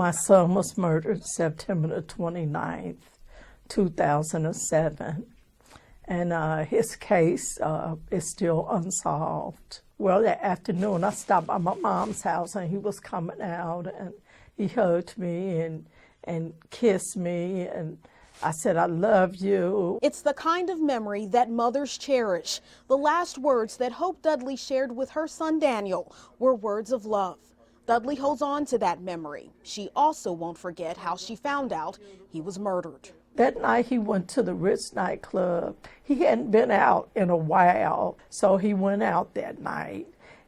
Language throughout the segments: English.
My son was murdered September the 29th, 2007, and his case is still unsolved. Well, that afternoon, I stopped by my mom's house, and he was coming out, and he hugged me and kissed me, and I said, I love you. It's the kind of memory that mothers cherish. The last words that Hope Dudley shared with her son Daniel were words of love. Dudley holds on to that memory. She also won't forget how she found out he was murdered. That night he went to the Ritz nightclub. He hadn't been out in a while, so he went out that night.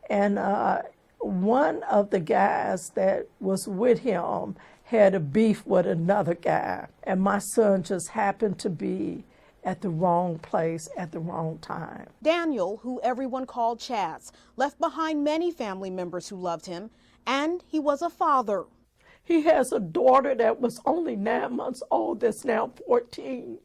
And one of the guys that was with him had a beef with another guy, and my son just happened to be at the wrong place at the wrong time. Daniel, who everyone called Chaz, left behind many family members who loved him, and he was a father. He has a daughter that was only 9 months old that's now 14.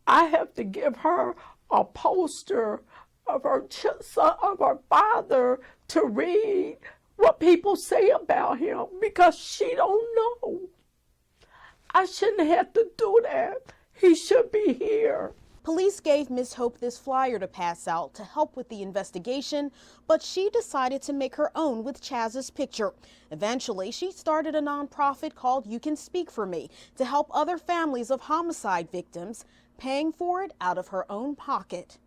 I have to give her a poster of her father to read what people say about him, because she don't know. I shouldn't have to do that. He should be here. Police gave Miss Hope this flyer to pass out to help with the investigation, but she decided to make her own with Chaz's picture. Eventually, she started a nonprofit called You Can Speak For Me to help other families of homicide victims, paying for it out of her own pocket.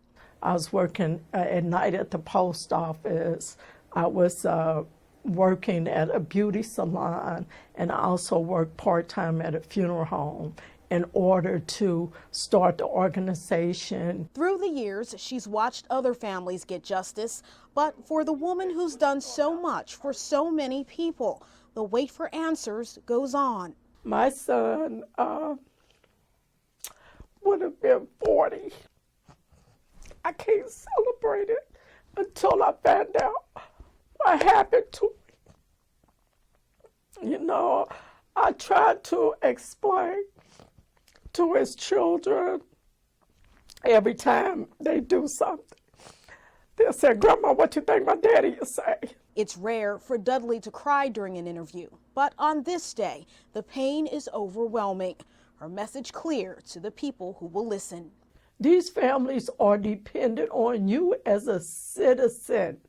I was working at night at the post office. I was working at a beauty salon, and I also worked part-time at a funeral home in order to start the organization. Through the years, she's watched other families get justice, but for the woman who's done so much for so many people, the wait for answers goes on. My son would have been 40. I can't celebrate it until I find out what happened to me. You know, I tried to explain to his children every time they do something. They'll say, Grandma, what you think my daddy will say? It's rare for Dudley to cry during an interview, but on this day, the pain is overwhelming. Her message clear to the people who will listen. These families are dependent on you as a citizen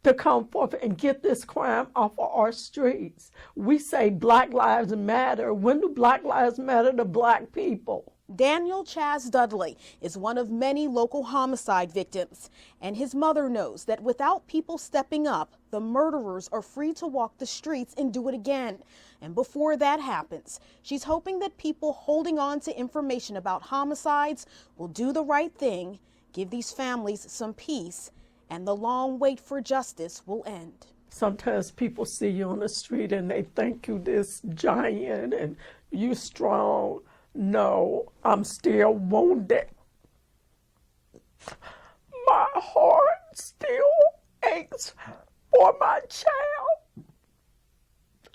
to come forth and get this crime off of our streets. We say Black Lives Matter. When do Black Lives matter to Black people? Daniel CHAZ Dudley is one of many local homicide victims, and his mother knows that without people stepping up, the murderers are free to walk the streets and do it again. And before that happens, she's hoping that people holding on to information about homicides will do the right thing, give these families some peace, and the long wait for justice will end. Sometimes people see you on the street and they think you this giant and you strong. No, I'm still wounded. My heart still aches for my child.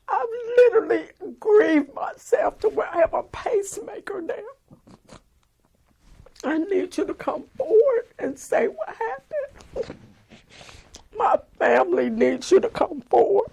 I've literally grieved myself to where I have a pacemaker now. I need you to come forward and say what happened. My family needs you to come forward.